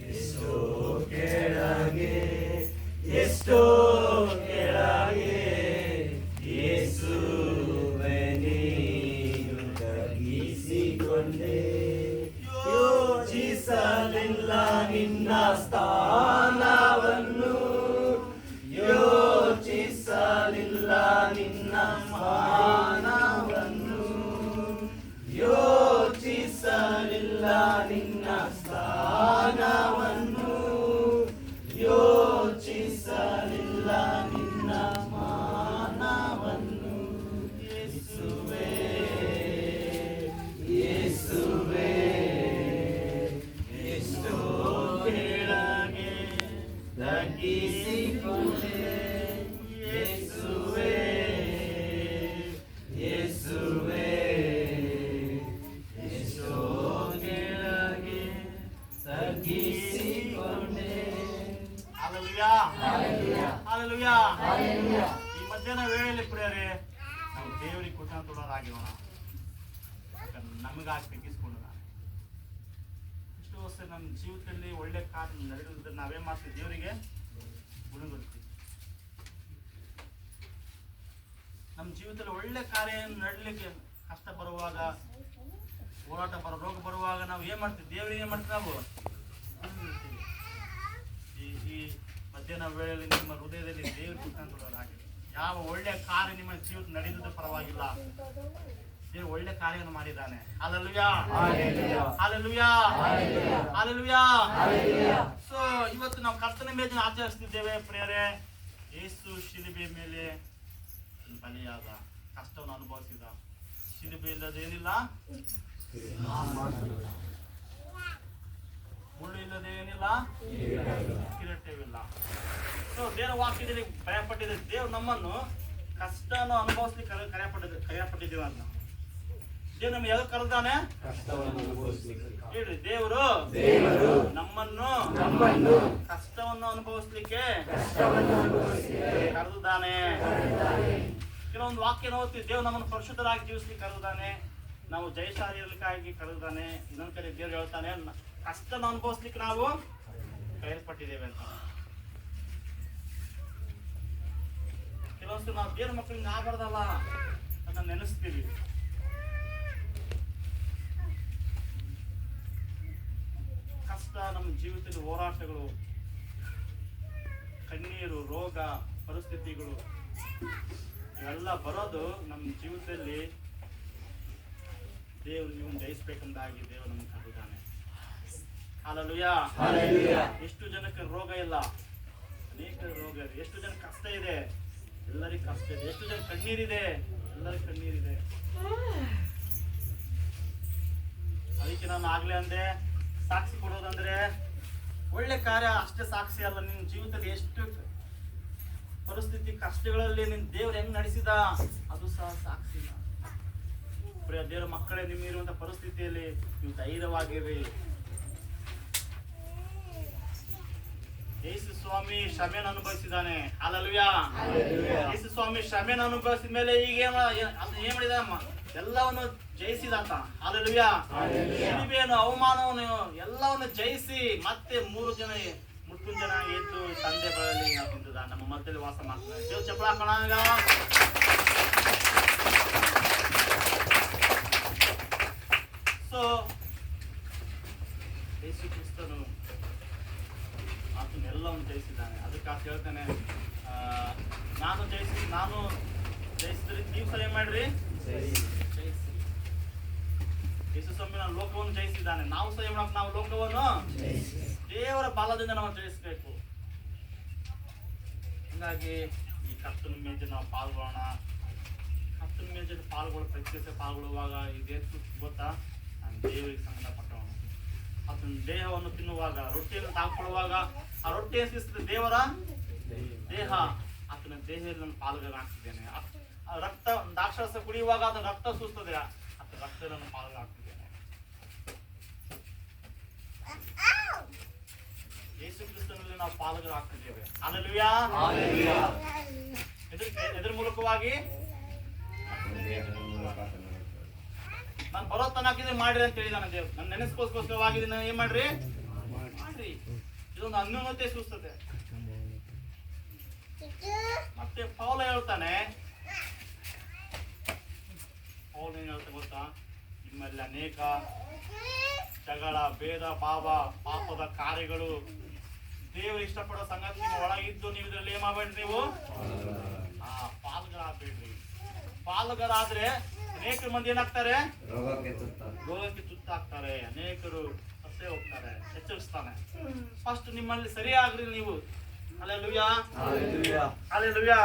ಎಷ್ಟೋ ಕೆಳಗೆ ಎಷ್ಟೋ ಕೆಳಗೆ ಯೇಸುವೆ ನೀನು ತಗ್ಗಿಸಿಕೊಂಡೆ. ಯೋಚಿಸಲಿಲ್ಲ ನಿನ್ನ ಸ್ಥಾನವನ್ನು, ಯೋಚಿಸಲಿಲ್ಲ ನಿನ್ನ ಮಾನವನ್ನು, ಯೋಚಿಸಲಿಲ್ಲ ನಿನ್ನ ಸ್ಥಾನವನ್ನು, ಯೋಚಿಸಲಿಲ್ಲ ನಿನ್ನ ಮಾನವನ್ನು. ಯೇಸುವೇ ಯೇಸುವೇ ಎಷ್ಟೋ ಕೆಳಗೆ ತಗ್ಗಿಸಿಕೊಂಡೆ. ಯೇಸುವೇ ಯೇಸುವೇ ಎಷ್ಟೋ ಕೆಳಗೆ ತಗ್ಗಿಸಿಕೊಂಡೆ. Hallelujah hallelujah. ಈ ಮಧ್ಯಾಹ್ನ ವೇಳೆಯಲ್ಲಿ ಪ್ರಿಯರೇ, ನಾವು ದೇವರಿಗೆ ಕೃತಜ್ಞರಾಗಿರೋಣ. ನಮಗಾಗಿ ತೆಗಿಸ್ಕೊಂಡು ಇಷ್ಟು ವರ್ಷ ನಮ್ಮ ಜೀವಿತದಲ್ಲಿ ಒಳ್ಳೆ ಕಾರ್ಯ ನಡೆದಿದ್ರೆ ನಾವೇನ್ ಮಾಡ್ತೀವಿ? ದೇವರಿಗೆ ಗುಣಗೊಳ್ತೀವಿ. ನಮ್ಮ ಜೀವಿತದಲ್ಲಿ ಒಳ್ಳೆ ಕಾರ್ಯ ನಡಲಿಕ್ಕೆ ಕಷ್ಟ ಬರುವಾಗ, ಹೋರಾಟ ರೋಗ ಬರುವಾಗ ನಾವು ಏನ್ ಮಾಡ್ತೀವಿ? ದೇವರಿಗೆ ಏನ್ ಮಾಡ್ತೀವಿ? ನಾವು ಈ ಮಧ್ಯಾಹ್ನ ವೇಳೆಯಲ್ಲಿ ನಿಮ್ಮ ಹೃದಯದಲ್ಲಿ ದೇವರು ಕೃತಜ್ಞರಾಗಿದೆ. ಯಾವ ಒಳ್ಳೆ ಕಾರ್ಯ ನಿಮ್ಮ ಜೀವಿತ ನಡೆದಿದ್ದ ಪರವಾಗಿಲ್ಲ, ದೇವರು ಒಳ್ಳೆ ಕಾರ್ಯವನ್ನು ಮಾಡಿದ್ದಾನೆ. Hallelujah hallelujah hallelujah. ಸೊ ಇವತ್ತು ನಾವು ಕರ್ತನ ಮೇಜನ್ನು ಆಚರಿಸ್ತಿದ್ದೇವೆ ಪ್ರಿಯರೇ. ಯೇಸು ಶಿಲುಬೆ ಮೇಲೆ ಬಲಿಯಾದ, ಕಷ್ಟವನ್ನು ಅನುಭವಿಸಿದ. ಶಿಲುಬೆ ಇಲ್ಲದೇನಿಲ್ಲ, ಮುಳ್ಳು ಇಲ್ಲದೇನಿಲ್ಲ, ಕಿರೀಟವಿಲ್ಲ. ಸೊ ದೇವರ ವಾಕ್ಯದಲ್ಲಿ ಕರೆಯಪಟ್ಟಿದೆ. ದೇವ್ರು ನಮ್ಮನ್ನು ಕಷ್ಟವನ್ನು ಅನುಭವಿಸ್ಲಿಕ್ಕೆ ಕರೆಯಪಟ್ಟಿದ್ದೀವಿ ಅಂತ. ದೇವ್ರು ನಮ್ಗೆ ಯಾವಾಗ ಕರೆದಾನೆ? ಹೇಳ್ರಿ, ದೇವರು ನಮ್ಮನ್ನು ಕಷ್ಟವನ್ನು ಅನುಭವಿಸ್ಲಿಕ್ಕೆ ಕರೆದಿದ್ದಾನೆ. ಕೆಲವೊಂದು ವಾಕ್ಯ ಓದ್ತೀವಿ, ದೇವ್ರು ನಮ್ಮನ್ನು ಪರಿಶುದ್ಧರಾಗಿ ಜೀವಿಸ್ಲಿಕ್ಕೆ ಕರೆದಿದ್ದಾನೆ. ನಾವು ಜಯಶಾಲಿ ಇರಲಿಕ್ಕಾಗಿ ಕರೆದಿದ್ದಾನೆ. ಇನ್ನೊಂದ್ ಕಡೆ ದೇವ್ರು ಹೇಳ್ತಾನೆ, ಕಷ್ಟನ ಅನುಭವಿಸ್ಲಿಕ್ಕೆ ನಾವು ಕರೆಯಲ್ಪಟ್ಟಿದ್ದೇವೆ ಅಂತ. ಕೆಲವೊಂದು ನಾವು ದೇವ್ರ ಮಕ್ಕಳಿಂದ ಆಗಬಾರ್ದಲ್ಲ ಅಂತ ನೆನೆಸ್ತೀವಿ. ಕಷ್ಟ, ನಮ್ಮ ಜೀವಿತದ ಹೋರಾಟಗಳು, ಕಣ್ಣೀರು, ರೋಗ, ಪರಿಸ್ಥಿತಿಗಳು ಇವೆಲ್ಲ ಬರೋದು ನಮ್ಮ ಜೀವಿತದಲ್ಲಿ ದೇವರು ನೀವು ಜಯಿಸ್ಬೇಕಂದಾಗಿ ದೇವರು ನಮ್ಗೆ ಕರೆದಿದ್ದಾನೆ. ಹಲ್ಲೆಲೂಯಾ. ಎಷ್ಟು ಜನಕ್ಕೆ ರೋಗ ಇಲ್ಲ, ಅನೇಕ ರೋಗ ಇದೆ. ಎಷ್ಟು ಜನ ಕಷ್ಟ ಇದೆ, ಎಲ್ಲರಿಗೂ ಕಷ್ಟ ಇದೆ. ಎಷ್ಟು ಜನ ಕಣ್ಣೀರಿದೆ, ಎಲ್ಲರಿಗೂ ಕಣ್ಣೀರಿದೆ. ಅದಕ್ಕೆ ನಾನು ಆಗ್ಲೇ ಅಂದೆ, ಸಾಕ್ಷಿ ಕೊಡೋದಂದ್ರೆ ಒಳ್ಳೆ ಕಾರ್ಯ ಅಷ್ಟೇ ಸಾಕ್ಷಿ ಅಲ್ಲ. ನಿನ್ನ ಜೀವಿತದಲ್ಲಿ ಎಷ್ಟು ಪರಿಸ್ಥಿತಿ ಕಷ್ಟಗಳಲ್ಲಿ ನಿನ್ನ ದೇವ್ರು ಹೆಂಗ್ ನಡೆಸಿದ ಅದು ಸಹ ಸಾಕ್ಷಿ. ಪ್ರಿಯ ದೇವರ ಮಕ್ಕಳೇ, ನಿಮ್ಮಿರುವಂತ ಪರಿಸ್ಥಿತಿಯಲ್ಲಿ ನೀವು ಧೈರ್ಯವಾಗಿರಿ. ಯೇಸು ಸ್ವಾಮಿ ಶ್ರಮೆಯನ್ನು ಅನುಭವಿಸಿದ್ದಾನೆ. ಹಲ್ಲೆಲೂಯಾ. ಯೇಸು ಸ್ವಾಮಿ ಶ್ರಮೆಯನ್ನು ಅನುಭವಿಸಿದ ಮೇಲೆ ಈಗ ಏನ್ ಮಾಡಿದ? ಎಲ್ಲವನ್ನು ಜಯಿಸಿದಂತ. ಹಲ್ಲೆಲೂಯಾ. ಶಿಲುಬೆಯನ್ನು, ಅವಮಾನವನ್ನು ಎಲ್ಲವನ್ನು ಜಯಿಸಿ ಮತ್ತೆ 3 ಜನ ಮೃತ್ಯುಂಜಯನಾಗಿ ಎದ್ದು ತಂದೆ ಬಳಿ ನಿಂತಿದ್ದ. ನಮ್ಮ ಮಧ್ಯದಲ್ಲಿ ವಾಸ ಮಾಡ್ತಾರೆ. ದೇವ್ ಚಪ್ಪಳ ಹಾಕೋಣ. ಸೊ ಯೇಸು ಕ್ರಿಸ್ತನು ಆತನೆಲ್ಲವನ್ನು ಜಯಿಸಿದ್ದಾನೆ. ಅದಕ್ಕೆ ಆತ ಹೇಳ್ತಾನೆ, ನಾನು ಜಯಿಸಿದ್ರೆ ನೀವು ಸಹ ಏನ್ ಮಾಡ್ರಿ? ಜಯಿಸಿ. ಯೇಸು ಸ್ವಾಮಿ ನಾನು ಲೋಕವನ್ನು ಜಯಿಸಿದ್ದಾನೆ. ನಾವು ಸಹ ಏನ್ ನಾವು ಲೋಕವನ್ನು ದೇವರ ಬಲದಿಂದ ನಾವು ಜಯಿಸಬೇಕು. ಹಂಗಾಗಿ ಈ ಕರ್ತನ ಮೇಜಲ್ಲಿ ನಾವು ಪಾಲ್ಗೊಳ್ಳೋಣ. ಕರ್ತನ ಮೇಜಲ್ಲಿ ಪಾಲ್ಗೊಳ್ಳುವಾಗ ಇದೇನು ಗೊತ್ತಾ? ನಾನು ದೇವರಿಗೆ ಸಂಬಂಧಪಟ್ಟವನು. ಅದನ್ನ ದೇಹವನ್ನು ತಿನ್ನುವಾಗ, ರೊಟ್ಟಿಯನ್ನು ತಾಕೊಳ್ಳುವಾಗ ಆ ರೊಟ್ಟಿ ಎಸಿಸ್ತದೆ ದೇವರ ದೇಹ. ಆತನ ದೇಹದಲ್ಲಿ ನಾನು ಪಾಲ್ಗೊಳ್ಳಾಗ್ತಿದ್ದೇನೆ. ರಕ್ತ ದ್ರಾಕ್ಷಾರಸ ಕುಡಿಯುವಾಗ ಅದನ್ನ ರಕ್ತ ಸೂಸ್ತದೆ, ಆತನ ರಕ್ತವನ್ನು ಪಾಲ್ಗೊಳ್ಳಾಗ್ತಿದ್ದೇನೆ. ಯೇಸು ಕ್ರಿಸ್ತನಲ್ಲಿ ನಾವು ಪಾಲ್ಗೊಳ್ಳಾಗ್ತಿದ್ದೇವೆ. ಹಲ್ಲೆಲೂಯಾ. ಎದ್ರ ಮೂಲಕವಾಗಿ? ನನ್ನ ಬರೋ ತನಕ ಮಾಡ್ರಿ ಅಂತ ಹೇಳಿದಾನ ದೇವ್ರು. ನನ್ನ ನೆನೆಸ್ಕೋಸ್ಕರವಾಗಿ ಇದನ್ನ ಏನ್ ಮಾಡ್ರಿ ಮಾಡ್ರಿ. ಇದೊಂದು ಅನ್ಯೋನ್ಯತೆ ಸೂಚಿಸುತ್ತೆ. ಮತ್ತೆ ಪೌಲ ಹೇಳ್ತಾನೆ, ಪೌಲ ಏನ್ ಹೇಳ್ತಾನೆ ಗೊತ್ತಾ, ನಿಮ್ಮಲ್ಲಿ ಅನೇಕ ಜಗಳ, ಭೇದ ಭಾವ, ಪಾಪದ ಕಾರ್ಯಗಳು, ದೇವರು ಇಷ್ಟಪಡೋ ಸಂಗತಿ ನಿಮ್ಮ ಒಳಗಿದ್ದು ನೀವು ಇದ್ರಲ್ಲಿ ಏನ್ ಮಾಡ್ಬೇಡ್ರಿ, ನೀವು ಪಾಲ್ಗರಾಗ್ಬೇಡ್ರಿ. ಪಾಲ್ಗರಾದ್ರೆ ಅನೇಕ ಮಂದಿ ಏನಾಗ್ತಾರೆ, ರೋಗಕ್ಕೆ ತುತ್ತಾಗ್ತಾರೆ, ಅನೇಕರು ಸತ್ತೇ ಹೋಗ್ತಾರೆ. ಎಚ್ಚರಿಸ್ತಾನೆ, ಫಸ್ಟ್ ನಿಮ್ಮಲ್ಲಿ ಸರಿಯಾಗ್ರಿ ನೀವು. Hallelujah, hallelujah.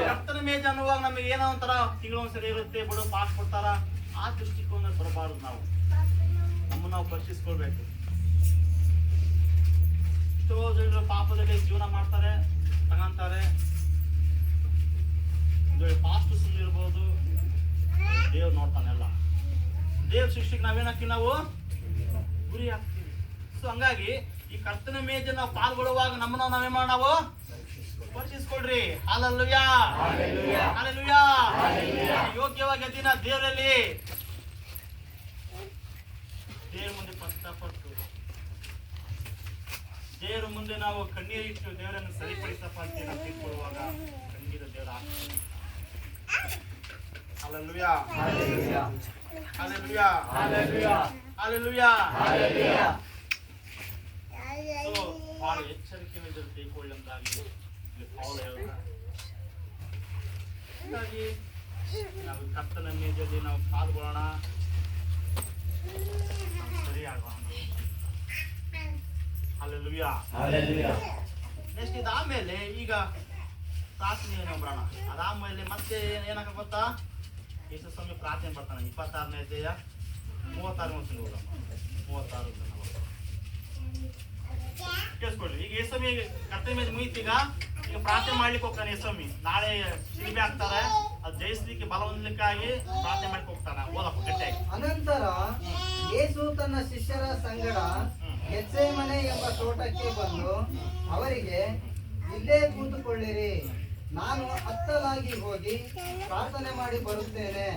ಕರ್ತನ ಮೇಜ ಅನ್ನುವಾಗ ನಮಗೆ ಏನೋ ಒಂಥರ ತಿಂಗಳು ಒಂದ್ಸರಿ ಇರುತ್ತೆ, ಬಿಡು ಪಾಸ್ ಕೊಡ್ತಾರ, ಆ ದೃಷ್ಟಿಕೋನ ಬರಬಾರದು. ನಮ್ಮನ್ನು ನಾವು ಪರೀಕ್ಷಿಸ್ಕೊಳ್ಬೇಕು. ಎಷ್ಟೋ ಜನರು ಪಾಪದಲ್ಲಿ ಜೀವನ ಮಾಡ್ತಾರೆ, ತಗೊಂತಾರೆ. ಪಾಸ್ಟ್ ಸುಮ್ಮನೆ ಇರ್ಬೋದು, ದೇವ್ರು ನೋಡ್ತಾನೆಲ್ಲ. ದೇವ್ರ ಶಿಕ್ಷೆಗೆ ನಾವೇನಾಗ್ತೀವಿ, ನಾವು ಗುರಿ ಆಗ್ತೀವಿ. ಸೊ ಹಂಗಾಗಿ ಈ ಕರ್ತನ ಮೇಜ ನಾವು ಪಾಲ್ಗೊಳ್ಳುವಾಗ ನಮ್ಮನ್ನ ನಾವೇ ಮಾಡಿ ನಾವು ಪರೀಕ್ಷಿಸ್ಕೊಳ್ರಿ. Hallelujah, hallelujah. ಯೋಗ್ಯವಾಗಿ ದಿನ ದೇವರಲ್ಲಿ ದೇವ್ರ ಮುಂದೆ ಪಶ್ಚಾತ್ತಾಪಟ್ಟು, ದೇವರ ಮುಂದೆ ನಾವು ಕಣ್ಣೀರಿಟ್ಟು ದೇವರನ್ನು ಸರಿಪಡಿಸಪ್ಪ ಅಂತ ನಾವು ತಿಳ್ಕೊಳ್ಳುವಾಗ ಕಣ್ಣೀರ ದೇವರ ಆಗ್ತದೆ. Hallelujah, hallelujah, hallelujah, hallelujah. So ಬಹಳ ಎಚ್ಚರಿಕೆಯಿಂದ ಇದನ್ನು ತೆಗೆದುಕೊಳ್ಳಂತಾಗಿ ಪೌಲ ಹೇಳ್ತಾರೆ. ಹೀಗಾಗಿ ನಾವು ಕರ್ತನ ಮೇಜಲ್ಲಿ ನಾವು ಪಾಲ್ಗೊಳ್ಳೋಣ, ಸರಿಯಾಗೋಣ. Hallelujah, hallelujah. ನೆಕ್ಸ್ಟ್ ಇದಾದ್ಮೇಲೆ ಈಗ ಪ್ರಾರ್ಥನೆ ನಂಬರೋಣ. ಅದಾದ್ಮೇಲೆ ಮತ್ತೆ ಏನಾಗ ಗೊತ್ತಾ, ಯೇಸು ಸ್ವಾಮಿ ಪ್ರಾರ್ಥನೆ ಬರ್ತಾನೆ. 26ನೇ ಅಧ್ಯಾಯ 36 36 ಕೇಳಿಸ್ಕೊಳ್ಳಿ. ಈಗ ಯೇಸಮಿ ಕರ್ತನ ಮೇಲೆ ಮುಗಿತೀಗ, ಈಗ ಪ್ರಾರ್ಥನೆ ಮಾಡ್ಲಿಕ್ಕೆ ಹೋಗ್ತಾನೆ ಯೇಸಮಿ. ನಾಳೆ ಶಿಲ್ಬೆ ಆಗ್ತಾರೆ, ಅದು ಜಯಿಸ್ಲಿಕ್ಕೆ ಬಲ ಹೊಂದಲಿಕ್ಕಾಗಿ ಪ್ರಾರ್ಥನೆ ಮಾಡ್ಲಿಕ್ಕೆ ಹೋಗ್ತಾನೆ. ಓದಪ್ಪ ಗಟ್ಟಿಯಾಗಿ. ಅನಂತರ ಯೇಸು ತನ್ನ ಶಿಷ್ಯರ ಸಂಗಡ ಗೆತ್ಸೇಮನೆ ಎಂಬ ತೋಟಕ್ಕೆ ಬಂದು ಅವರಿಗೆ, ಇಲ್ಲೇ ಕೂತುಕೊಳ್ಳಿರಿ, ನಾನು ಅತ್ತಲಾಗಿ ಹೋಗಿ ಪ್ರಾರ್ಥನೆ ಮಾಡಿ ಬರುತ್ತೇನೆ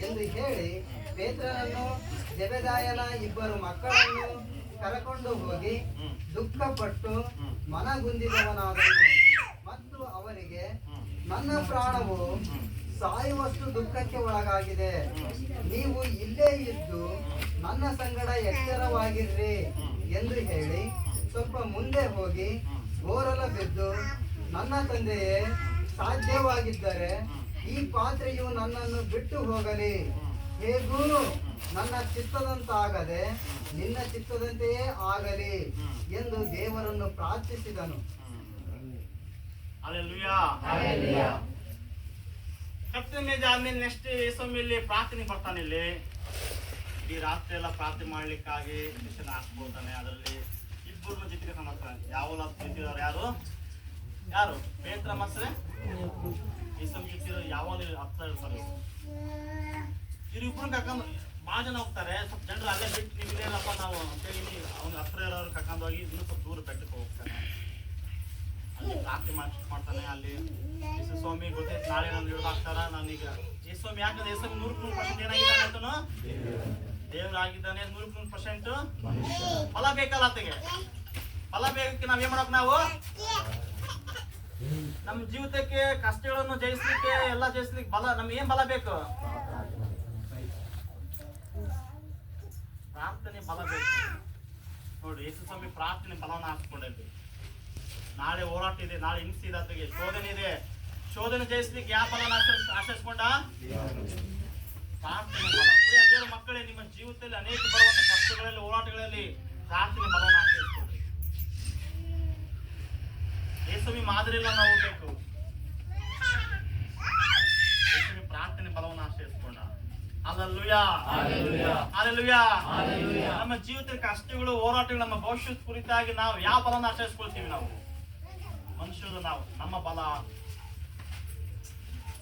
ಎಂದು ಹೇಳಿ ಪೇತ್ರನನ್ನು ಜೆಬೆದಾಯನ 2 ಮಕ್ಕಳನ್ನು ಕರಕೊಂಡು ಹೋಗಿ ದುಃಖಪಟ್ಟು ಮನಗುಂದಿದವನಾದನು ಮತ್ತು ಅವರಿಗೆ, ನನ್ನ ಪ್ರಾಣವು ಸಾಯುವಷ್ಟು ದುಃಖಕ್ಕೆ ಒಳಗಾಗಿದೆ. ನೀವು ಇಲ್ಲೇ ಇದ್ದು ನನ್ನ ಸಂಗಡ ಎಚ್ಚರವಾಗಿರ್ರಿ ಎಂದು ಹೇಳಿ ಸ್ವಲ್ಪ ಮುಂದೆ ಹೋಗಿ ಗೋರಲ ಬಿದ್ದು, ನನ್ನ ತಂದೆಯೇ, ಸಾಧ್ಯವಾಗಿದ್ದರೆ ಈ ಪಾತ್ರೆಯು ನನ್ನನ್ನು ಬಿಟ್ಟು ಹೋಗಲಿ, ಹೇಗೂ ನನ್ನ ಚಿತ್ತದಂತಾಗದೆ ನಿನ್ನ ಚಿತ್ತದಂತೆಯೇ ಆಗಲಿ ಎಂದು ದೇವರನ್ನು ಪ್ರಾರ್ಥಿಸಿದನು. Hallelujah, hallelujah. ಕರ್ತನ ಮೇಜ ಆದ್ಮೇಲೆ ನೆಕ್ಸ್ಟ್ ಯೇಸು ಪ್ರಾರ್ಥನೆ ಬರ್ತಾನೆ. ಇಲ್ಲಿ ಈ ರಾತ್ರಿ ಎಲ್ಲ ಪ್ರಾರ್ಥನೆ ಮಾಡ್ಲಿಕ್ಕಾಗಿ ಮಿಷನ್ ಹಾಕ್ಬೋತಾನೆ. ಅದರಲ್ಲಿ 2 ಜೊತೆಗೆ ಮಾಡ್ತಾನೆ. ಯಾವ ಜೊತೆದವ್ರು ಯಾರು ಯಾರು ಪೇತ್ರ ಮತ್ತೆ ಯೇಸು ಜೊತೆ ಯಾವಾಗ ಹತ್ತ ಇರ್ತಾರೆ. ಇವ್ರಿಬ್ರು ಕರ್ಕೊಂಡು ಭಾಳ ಜನ ಹೋಗ್ತಾರೆ. ಸ್ವಲ್ಪ ಜನರು ಅಲ್ಲೇ ಬಿಟ್ಟು ನೀವು ಇಲ್ಲೇನಪ್ಪ ನಾವು ಅಂತೇಳಿ ಅವ್ನ ಹತ್ರ ಇರೋರು ಕರ್ಕೊಂಡು ಹೋಗಿ ಇನ್ನೂ ಸ್ವಲ್ಪ ದೂರ ಬೆಟ್ಟಕ್ಕೆ ಹೋಗ್ತಾನೆ. ಅಲ್ಲಿ ಪ್ರಾರ್ಥನೆ ಮಾಡ್ತಾನೆ. ಅಲ್ಲಿ ಯೇಸು ಸ್ವಾಮಿ ಗೊತ್ತೈತೆ ನಾಳೆ ನಾನು ಹಿಡಿದಾಕ್ತಾರ. ನಾನೀಗ ಯೇಸು ಸ್ವಾಮಿ ಯಾಕಂದ್ರೆ ಯೇಸು 100% ಏನಾಗಿದ್ದಾನೆ ಅಂತನು ದೇವರಾಗಿದ್ದಾನೆ. 100% ಫಲ ಬೇಕಲ್ಲ ಆತಗೆ. ಫಲ ಬೇಕಕ್ಕೆ ನಾವೇನ್ ಮಾಡಕ್, ನಾವು ನಮ್ಮ ಜೀವಿತಕ್ಕೆ ಕಷ್ಟಗಳನ್ನು ಜಯಿಸ್ಲಿಕ್ಕೆ ಎಲ್ಲ ಜಯಿಸ್ಲಿಕ್ಕೆ ಬಲ, ನಮ್ಗೆ ಏನ್ ಬಲ ಬೇಕು? ಪ್ರಾರ್ಥನೆ ಬಲ ಬೇಕು. ನೋಡಿ ಯೇಸು ಸ್ವಾಮಿ ಪ್ರಾರ್ಥನೆ ಬಲವನ್ನು ಹಾಕಿಕೊಂಡಿದ್ವಿ. ನಾಳೆ ಹೋರಾಟ ಇದೆ, ನಾಳೆ ಹಿಂಸಿದೆ, ಆತಗೆ ಶೋಧನೆ ಇದೆ. ಶೋಧನೆ ಜಯಿಸ್ಲಿಕ್ಕೆ ಯಾವ ಬಲನ ಆಶ್ರಯಿಸ್ಕೊಂಡ? ಪ್ರಾರ್ಥನೆ ಬಲ. ಪ್ರಿಯ ದೇವರ ಮಕ್ಕಳೇ, ನಿಮ್ಮ ಜೀವಿತದಲ್ಲಿ ಅನೇಕ ಬರುವಂತ ಕಷ್ಟಗಳಲ್ಲಿ, ಹೋರಾಟಗಳಲ್ಲಿ ಪ್ರಾರ್ಥನೆ ಬಲವನ್ನು ಆಶ್ರಯಿಸ್ಕೊಳ್ರಿ. ಯೇಸುವಿ ಮಾದರಿಲ್ಲ ನಾವು ಹೋಗ್ಬೇಕು. ಯೇಸುವಿ ಪ್ರಾರ್ಥನೆ ಬಲವನ್ನು ಆಶ್ರಯಿಸ್ಕೊಂಡ. Hallelujah, hallelujah, hallelujah. ನಮ್ಮ ಜೀವಿತದ ಕಷ್ಟಗಳು, ಹೋರಾಟಗಳು, ನಮ್ಮ ಭವಿಷ್ಯದ ಕುರಿತಾಗಿ ನಾವು ಯಾವ ಬಲವನ್ನು ಆಶ್ರಯಿಸ್ಕೊಳ್ತೀವಿ? ನಾವು ಮನುಷ್ಯರು, ನಾವು ನಮ್ಮ ಬಲ.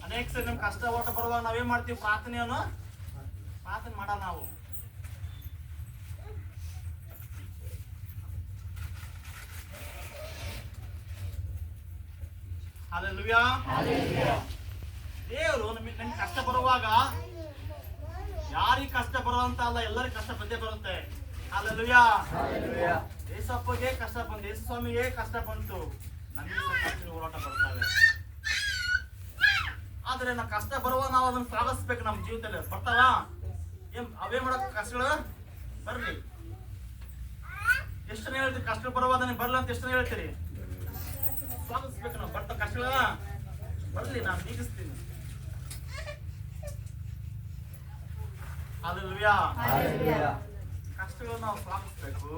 ಅನೇಕ ಸರಿ ನಮ್ ಕಷ್ಟ ಓಟ ಬರುವಾಗ ನಾವೇನ್ ಮಾಡ್ತೀವಿ? ಪ್ರಾರ್ಥನೆ ಮಾಡಲ್ಲ ನಾವು. ಹಲ್ಲೆಲೂಯಾ. ದೇವರು ನಮ್ಗೆ ಕಷ್ಟ ಬರುವಾಗ ಯಾರಿಗೆ ಕಷ್ಟ ಬರುವಂತ ಅಲ್ಲ, ಎಲ್ಲರಿಗೂ ಕಷ್ಟ ಬಂದೇ ಬರುತ್ತೆ. ಹಲ್ಲೆಲೂಯಾ. ಯೇಸಪ್ಪಗೆ ಕಷ್ಟ ಬಂತು, ಯೇಸು ಸ್ವಾಮಿಗೆ ಕಷ್ಟ ಬಂತು, ನಮಗೆ ಕಷ್ಟ ಹೋರಾಟ ಬರ್ತವೆ. ಆದ್ರೆ ನಾವು ಕಷ್ಟ ಬರುವ ನಾವು ಅದನ್ನ ಸ್ವಾಗತಿಸ್ಬೇಕು. ನಮ್ಮ ಜೀವಿತದಲ್ಲಿ ಬರ್ತಾವ ಅವೇ ಮಾಡೋ ಕಷ್ಟಗಳು ಬರ್ಲಿ. ಎಷ್ಟು ಜನ ಹೇಳ್ತೀರಿ ಕಷ್ಟ ಬರುವ ಅದನ್ನ ಬರ್ಲ ಅಂತ? ಎಷ್ಟು ಜನ ಹೇಳ್ತೀರಿ? ಸ್ವಾಗತಿಸ್ಬೇಕು ನಾವು. ಬರ್ತಾ ಕಷ್ಟಗಳ ಬರ್ಲಿ, ನಾನು ನೀಗಿಸ್ತೀನಿ. ಹಲ್ಲೆಲೂಯಾ. ಕಷ್ಟಗಳು ನಾವು ಸ್ವಾಗತಿಸ್ಬೇಕು.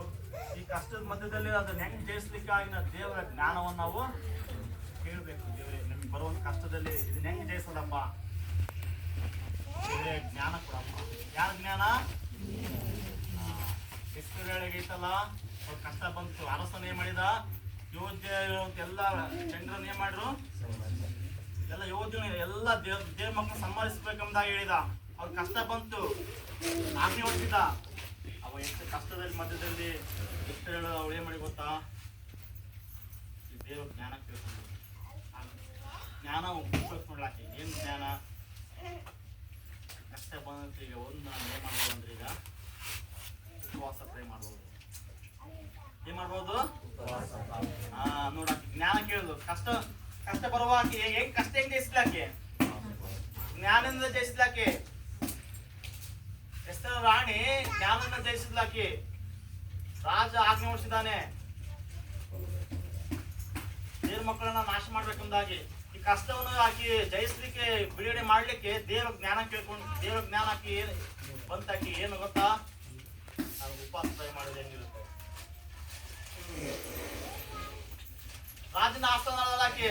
ಈ ಕಷ್ಟದ ಮಧ್ಯದಲ್ಲಿ ಅದನ್ನ ಹೆಂಗ್ ಜಯಿಸ್ಲಿಕ್ಕಾಗಿ ನಾವು ದೇವರ ಜ್ಞಾನವನ್ನು ನಾವು ಕೇಳಬೇಕು. ದೇವರೇ, ನಮ್ಗೆ ಬರುವಂತ ಕಷ್ಟದಲ್ಲಿ ಇದನ್ನ ಹೆಂಗ್ ಜಯಿಸೋದಪ್ಪ? ದೇವರೇ ಜ್ಞಾನ ಕೊಡಪ್ಪ. ಯಾರ ಜ್ಞಾನ? ಎಷ್ಟು ವೇಳೆಗೆ ಐತಲ್ಲ, ಅವ್ರ ಕಷ್ಟ ಬಂತು, ಅರಸನ ಏನ್ ಮಾಡಿದ? ಯೋಧ್ಯ ಎಲ್ಲ ಚಂದ್ರನ್ ಏನ್ ಮಾಡ್ರು? ಎಲ್ಲ ಯೋಧನ ಎಲ್ಲ ದೇವ್ರ ಮಕ್ಕಳನ್ನ ಸಂಭಾಳಿಸ್ಬೇಕಂದಾಗ ಹೇಳಿದ. ಅವ್ರ ಕಷ್ಟ ಬಂತು, ಆಜ್ಞೆ ಹೊಡ್ತಿದ್ದ. ಅವ ಎಷ್ಟು ಕಷ್ಟದಲ್ಲಿ ಮಧ್ಯದಲ್ಲಿ ಎಷ್ಟು ಹೇಳೋದು ಅವಳು ಏನ್ ಮಾಡಿ ಗೊತ್ತಾ? ದೇವ್ರ ಜ್ಞಾನ ತಿಳ್ಕೊಂಡು ಜ್ಞಾನ ಉಪಯೋಗಿಸ್ಕೊಂಡ್ಲಾಕಿ. ಏನ್ ಜ್ಞಾನ? ಕಷ್ಟ ಬಂದಂತ ಈಗ ಒಂದು ನಾನು ಏನ್ ಮಾಡ್ಬೋದು ಅಂದ್ರೆ, ಈಗ ಉಪವಾಸ ಪ್ರೇ ಮಾಡ್ಬೋದು. ಏನ್ ಮಾಡ್ಬೋದು? ನೋಡಾಕಿ ಜ್ಞಾನ ಕೇಳುದು. ಕಷ್ಟ ಬರುವಾಕಿ ಹೆಂಗ್ ಕಷ್ಟ ಹೆಂಗ್ ಜಯಿಸ್ಲಾಕಿ? ಜ್ಞಾನದಿಂದ ಜಯಿಸ್ಲಾಕಿ. ಎಷ್ಟರ ರಾಣಿ ಜ್ಞಾನದಿಂದ ಜಯಿಸಿದ್ಲಾಕಿ. ರಾಜ ಆಜ್ಞೆ ಹೊಡಿಸಿದ್ದಾನೆ ದೇವ್ರ ಮಕ್ಕಳನ್ನ ನಾಶ ಮಾಡ್ಬೇಕಂದಾಗಿ. ಈ ಕಷ್ಟವನ್ನು ಆಕಿ ಜಯಿಸ್ಲಿಕ್ಕೆ, ಬಿಡುಗಡೆ ಮಾಡ್ಲಿಕ್ಕೆ ದೇವ್ರ ಜ್ಞಾನ ಕೇಳ್ಕೊಂಡು, ದೇವ್ರ ಜ್ಞಾನ ಹಾಕಿ ಬಂತಾಕಿ ಏನು ಗೊತ್ತಾ? ನಾವು ಉಪವಾಸ ಪ್ರೇ ಮಾಡೋದು ಹೆಂಗಿರುತ್ತೆ? ರಾಜನ ಆಸ್ಥಾನಕ್ಕೆ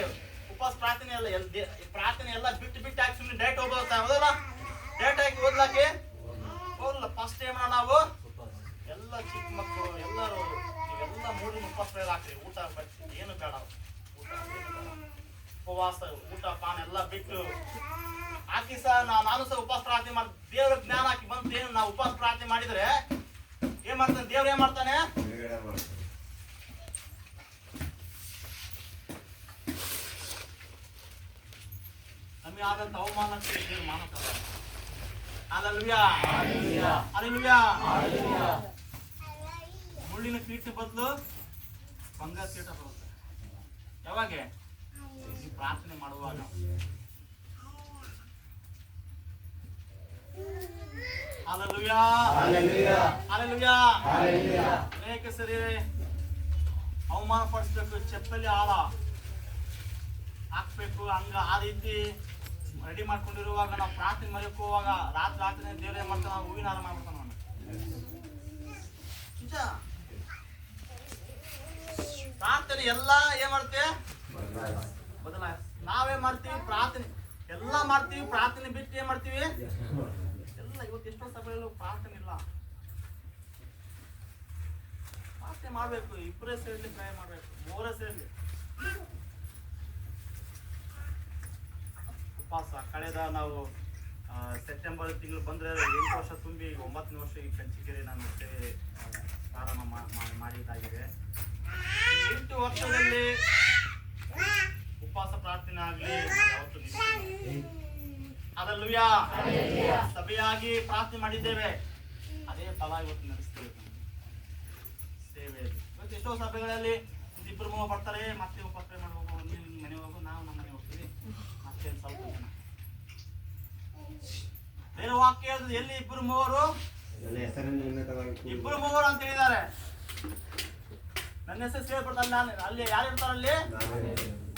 ಉಪವಾಸ ಪ್ರಾರ್ಥನೆ ಎಲ್ಲ ಬಿಟ್ಟು ಹಾಕಿ ಸುಮ್ಮನೆ ಡೇಟ್ ಹೋಗೋದಲ್ಲ, ಡೇಟ್ ಹಾಕಿ ಓದ್ಲಾಕಿ ಹೋಗಲ್ಲ. ಫಸ್ಟ್ ಟೈಮ್ ನಾವು ಎಲ್ಲ ಚಿಕ್ಕ ಮಕ್ಕಳು ಎಲ್ಲರೂ ನೀವೆಲ್ಲ 3 ದಿನ ಉಪವಾಸ ಹಾಕ್ರಿ. ಊಟ ಏನು ಬೇಡ, ಉಪವಾಸ ಊಟ ಪಾನ ಎಲ್ಲ ಬಿಟ್ಟು ಹಾಕಿ ಸಹ ನಾನು ಸಹ ಉಪವಾಸ ಪ್ರಾರ್ಥನೆ ಮಾಡಿ ದೇವ್ರ ಜ್ಞಾನ ಹಾಕಿ ಬಂತು. ಏನು ನಾವು ಉಪವಾಸ ಪ್ರಾರ್ಥನೆ ಮಾಡಿದ್ರೆ ಏನ್ ಮಾಡ್ತಾನೆ ದೇವ್ರ? ಏನ್ ಮಾಡ್ತಾನೆ? ನಮಗೆ ಆದಂತ ಅವಮಾನಕ್ಕೆ ದೇವ್ರು ಮಾನತಾನೆ. ಹಲ್ಲೆಲೂಯಾ. ಹಲ್ಲೆಲೂಯಾ. ಮುಳ್ಳಿನ ಕೀಟ ಬದಲು ಬಂಗಾರ ಕೀಟ ಬರುತ್ತೆ. ಯಾವಾಗ? ನೀವು ಪ್ರಾರ್ಥನೆ ಮಾಡುವಾಗ. ಹಲ್ಲೆಲೂಯಾ. ಹಲ್ಲೆಲೂಯಾ. ಅನೇಕ ಸರಿ ಅವಮಾನ ಪಡಿಸ್ಬೇಕು, ಚಪ್ಪಲಿ ಆಳ ಹಾಕ್ಬೇಕು. ಹಂಗ ಆ ರೀತಿ ರೆಡಿ ಮಾಡ್ಕೊಂಡಿರುವಾಗ ನಾವು ಪ್ರಾರ್ಥನೆ ಮರೆಯಕ್ಕೆ ಹೋಗುವಾಗ ರಾತ್ರಿ ದೇವ್ರ ಏನ್ ಮಾಡ್ತಾನ? ಹೂವಿನ ಹಾರ ಮಾಡ್ಬಿಡ್ತಾನ. ನಿಜ. ಪ್ರಾರ್ಥನೆ ಎಲ್ಲ ಏನ್ ಮಾಡ್ತೇವೆ? ಬದಲಾಯ. ನಾವೇನ್ ಮಾಡ್ತೀವಿ? ಪ್ರಾರ್ಥನೆ ಎಲ್ಲ ಮಾಡ್ತೀವಿ, ಪ್ರಾರ್ಥನೆ ಬಿಟ್ಟು ಏನ್ ಮಾಡ್ತೀವಿ? ಎಲ್ಲ ಇವತ್ತು ಎಷ್ಟೋ ಸಭೆಗಳು ಪ್ರಾರ್ಥನೆ ಇಲ್ಲ. ಪ್ರಾರ್ಥನೆ ಮಾಡ್ಬೇಕು. ಇಬ್ಬರೇ ಸೇರ್ಲಿ ಪ್ರಯ ಮಾಡ್ಬೇಕು, 3 ಸೇರ್ಲಿ. ಉಪವಾಸ ಕಳೆದ ನಾವು ಸೆಪ್ಟೆಂಬರ್ ತಿಂಗಳು ಬಂದ್ರೆ 8 ವರ್ಷ ತುಂಬಿ 9ನೇ ವರ್ಷ ಈ ಕಂಚಿಕೆರೆ ನಾನು ಮತ್ತೆ ಪ್ರಾರಂಭ ಮಾಡಿದ್ದಾಗಿದೆ. 8 ವರ್ಷದಲ್ಲಿ ಉಪವಾಸ ಪ್ರಾರ್ಥನೆ ಆಗ್ಲಿ ಯಾವತ್ತು ಹಲ್ಲೆಲೂಯಾ. ಸಭೆಯಾಗಿ ಪ್ರಾರ್ಥನೆ ಮಾಡಿದ್ದೇವೆ, ಅದೇ ಫಲ ಇವತ್ತು ನಡೆಸ್ತೇವೆ ಸೇವೆಯಲ್ಲಿ. ಇವತ್ತು ಎಷ್ಟೋ ಸಭೆಗಳಲ್ಲಿ 2-3 ಬರ್ತಾರೆ, ಮತ್ತೆ ಉಪವಾಸ ಮಾಡುವಾಗ ಮನೆ ಹೋಗು, ನಾವು ನಮ್ಮ ಮನೆ ಹೋಗ್ತೀವಿ, ಮತ್ತೆ ಸ್ವಲ್ಪ ಜನ. ಬೇರೆ ವಾಕ್ಯ ಎಲ್ಲಿ 2-3 ಅಂತ ಹೇಳಿದ್ದಾರೆ. ನನ್ನ ಹೆಸರು ಸೇರ್ಪಡ್ತಾರೆ. ನಾನು ಅಲ್ಲಿ ಯಾರು ಇರ್ತಾರಲ್ಲಿ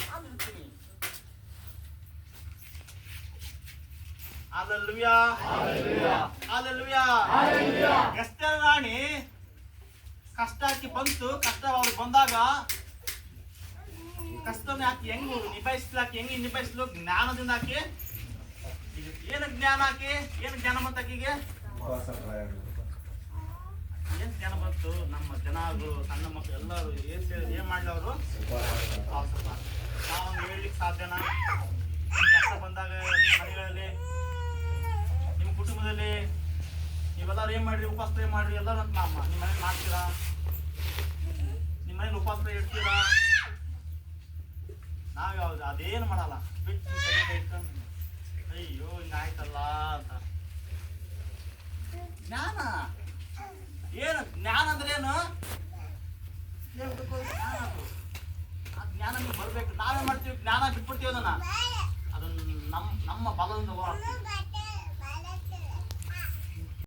ನಾನು ಇರ್ತೀನಿ. ಹಲ್ಲೆಲೂಯಾ. ಹಲ್ಲೆಲೂಯಾ. ಎಸ್ತೇರ್ ರಾಣಿ ಕಷ್ಟ ಹಾಕಿ ಬಂತು. ಕಷ್ಟ ಅವ್ರು ಬಂದಾಗ ಕಷ್ಟನ ಹಾಕಿ ಹೆಂಗ್ ನಿಭಾಯಿಸ್ಲು? ಜ್ಞಾನದಿಂದ ಹಾಕಿ. ಏನು ಜ್ಞಾನ ಹಾಕಿ? ಏನು ಜ್ಞಾನ ಬಂತು ಆಕಿಗೆ? ಏನ್ ಜ್ಞಾನ ಬಂತು? ನಮ್ಮ ಜನರು, ಸಣ್ಣ ಮಕ್ಕಳು ಎಲ್ಲರೂ ಏನ್ ಮಾಡ್ಲಿ? ಅವರು ನಾವು ಹೇಳ್ಲಿಕ್ಕೆ ಸಾಧ್ಯನಾ? ಕಷ್ಟ ಬಂದಾಗ ನಿಮ್ಮ ಮನೆಗಳಲ್ಲಿ, ನಿಮ್ಮ ಕುಟುಂಬದಲ್ಲಿ ನೀವೆಲ್ಲರೂ ಏನ್ ಮಾಡ್ರಿ? ಉಪವಾಸ ಪ್ರೇ ಮಾಡ್ರಿ ಎಲ್ಲರೂ ಅಂತ ನಮ್ಮ ನಿಮ್ಮ ಮನೇಲಿ ಮಾಡ್ತೀರಾ? ನಿಮ್ಮ ಮನೇಲಿ ಉಪವಾಸ ಪ್ರೇ ಇಡ್ತೀರಾ? ನಾವ್ ಯಾವ್ದು ಅದೇನು ಮಾಡಲ್ಲ. ಬಿಟ್ಟು ಇಟ್ಕೊಂಡು ಅಯ್ಯೋ ಹಿಂಗಾಯ್ತಲ್ಲ ಅಂತ ಜ್ಞಾನ ಏನು? ಜ್ಞಾನ ಅಂದ್ರೆ ಏನು? ಹೇಳ್ಬೇಕು, ಜ್ಞಾನ ಅದು. ಆ ಜ್ಞಾನ ನೀವು ಬರ್ಬೇಕು. ನಾವೇ ಮಾಡ್ತೀವಿ, ಜ್ಞಾನ ಬಿಟ್ಬಿಡ್ತೀವಿ ಅದನ್ನ ನಮ್ಮ ಬಲದಿಂದ ಹೋರಾಡ್ತೀವಿ.